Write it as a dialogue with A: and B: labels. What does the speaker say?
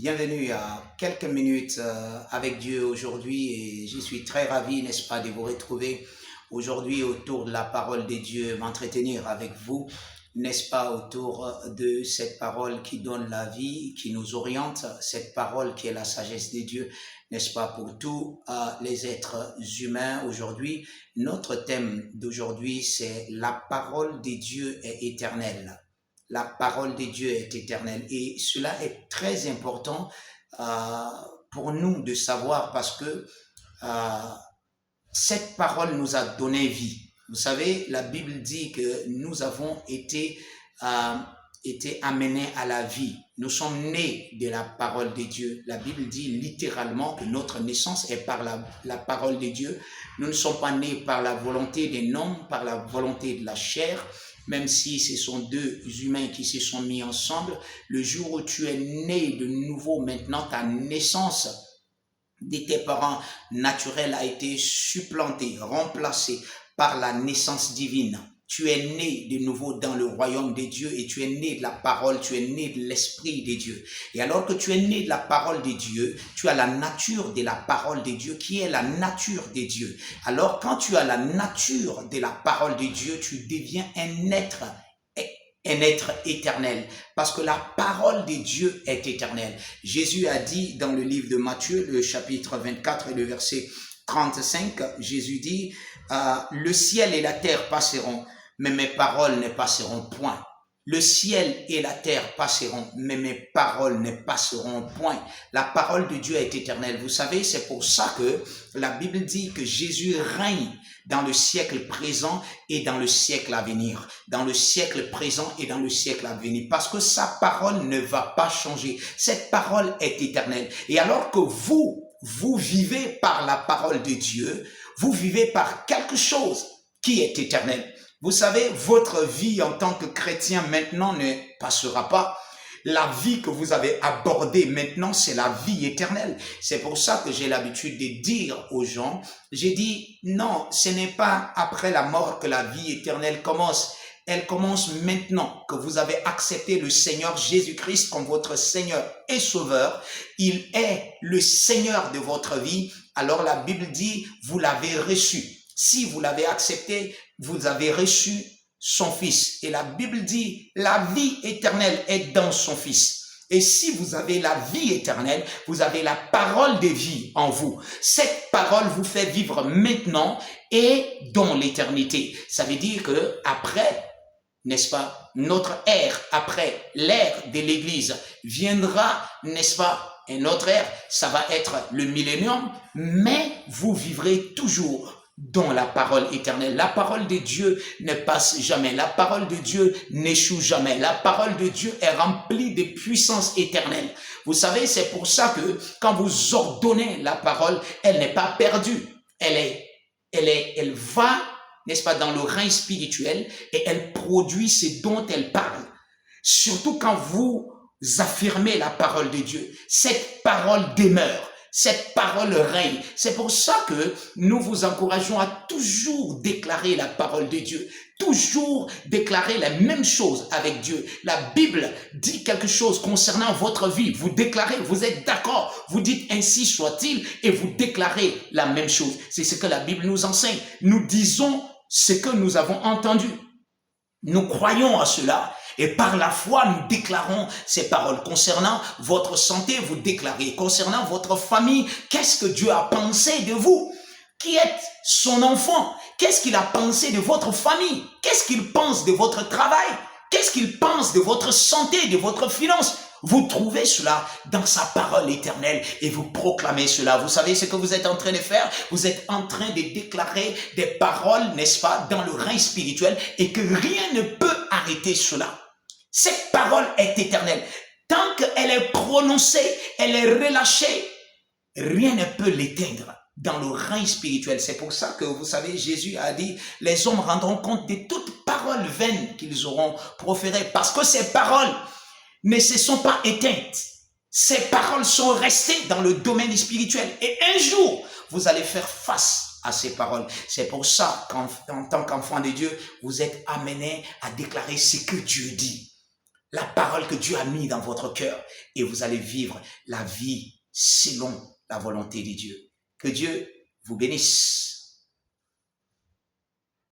A: Bienvenue à quelques minutes avec Dieu aujourd'hui et je suis très ravi, n'est-ce pas, de vous retrouver aujourd'hui autour de la parole de Dieu, m'entretenir avec vous, n'est-ce pas, autour de cette parole qui donne la vie, qui nous oriente, cette parole qui est la sagesse de Dieu, n'est-ce pas, pour tous les êtres humains aujourd'hui. Notre thème d'aujourd'hui, c'est la parole de Dieu est éternelle. La parole de Dieu est éternelle. Et cela est très important euh, pour nous de savoir parce que euh, cette parole nous a donné vie. Vous savez, la Bible dit que nous avons euh, été amenés à la vie. Nous sommes nés de la parole de Dieu. La Bible dit littéralement que notre naissance est par la parole de Dieu. Nous ne sommes pas nés par la volonté d'un homme, par la volonté de la chair, même si ce sont deux humains qui se sont mis ensemble. Le jour où tu es né de nouveau, maintenant, ta naissance de tes parents naturels a été supplantée, remplacée par la naissance divine. Tu es né de nouveau dans le royaume de Dieu et tu es né de la parole, tu es né de l'esprit de Dieu. Et alors que tu es né de la parole de Dieu, tu as la nature de la parole de Dieu qui est la nature de Dieu. Alors quand tu as la nature de la parole de Dieu, tu deviens un être éternel, parce que la parole de Dieu est éternelle. Jésus a dit dans le livre de Matthieu, le chapitre 24 et le verset 35, Jésus dit, le ciel et la terre passeront, mais mes paroles ne passeront point. Le ciel et la terre passeront, mais mes paroles ne passeront point. La parole de Dieu est éternelle. Vous savez, c'est pour ça que la Bible dit que Jésus règne dans le siècle présent et dans le siècle à venir. Dans le siècle présent et dans le siècle à venir. Parce que sa parole ne va pas changer. Cette parole est éternelle. Et alors que vous vivez par la parole de Dieu, vous vivez par quelque chose qui est éternel. Vous savez, votre vie en tant que chrétien maintenant ne passera pas. La vie que vous avez abordée maintenant, c'est la vie éternelle. C'est pour ça que j'ai l'habitude de dire aux gens, j'ai dit, non, ce n'est pas après la mort que la vie éternelle commence. Elle commence maintenant que vous avez accepté le Seigneur Jésus-Christ comme votre Seigneur et Sauveur. Il est le Seigneur de votre vie. Alors la Bible dit, vous l'avez reçu. Si vous l'avez accepté, vous avez reçu son Fils. Et la Bible dit, la vie éternelle est dans son Fils. Et si vous avez la vie éternelle, vous avez la parole de vie en vous. Cette parole vous fait vivre maintenant et dans l'éternité. Ça veut dire que après, n'est-ce pas, notre ère, après l'ère de l'Église, viendra, n'est-ce pas, une autre ère, ça va être le millénium, mais vous vivrez toujours dans la parole éternelle. La parole de Dieu ne passe jamais. La parole de Dieu n'échoue jamais. La parole de Dieu est remplie de puissance éternelle. Vous savez, c'est pour ça que quand vous ordonnez la parole, elle n'est pas perdue. Elle va, n'est-ce pas, dans le règne spirituel et elle produit ce dont elle parle. Surtout quand vous affirmez la parole de Dieu. Cette parole demeure. Cette parole règne. C'est pour ça que nous vous encourageons à toujours déclarer la parole de Dieu. Toujours déclarer la même chose avec Dieu. La Bible dit quelque chose concernant votre vie. Vous déclarez, vous êtes d'accord. Vous dites ainsi soit-il et vous déclarez la même chose. C'est ce que la Bible nous enseigne. Nous disons ce que nous avons entendu. Nous croyons à cela. Et par la foi, nous déclarons ces paroles. Concernant votre santé, vous déclarez. Concernant votre famille, qu'est-ce que Dieu a pensé de vous? Qui êtes son enfant? Qu'est-ce qu'il a pensé de votre famille? Qu'est-ce qu'il pense de votre travail? Qu'est-ce qu'il pense de votre santé, de votre finance? Vous trouvez cela dans sa parole éternelle et vous proclamez cela. Vous savez ce que vous êtes en train de faire? Vous êtes en train de déclarer des paroles, n'est-ce pas, dans le règne spirituel et que rien ne peut arrêter cela. Cette parole est éternelle. Tant qu'elle est prononcée, elle est relâchée, rien ne peut l'éteindre dans le règne spirituel. C'est pour ça que, vous savez, Jésus a dit, les hommes rendront compte de toutes paroles vaines qu'ils auront proférées parce que ces paroles ne se sont pas éteintes. Ces paroles sont restées dans le domaine spirituel. Et un jour, vous allez faire face à ces paroles. C'est pour ça qu'en tant qu'enfant de Dieu, vous êtes amené à déclarer ce que Dieu dit. la parole que Dieu a mis dans votre cœur et vous allez vivre la vie selon la volonté de Dieu. Que Dieu vous bénisse.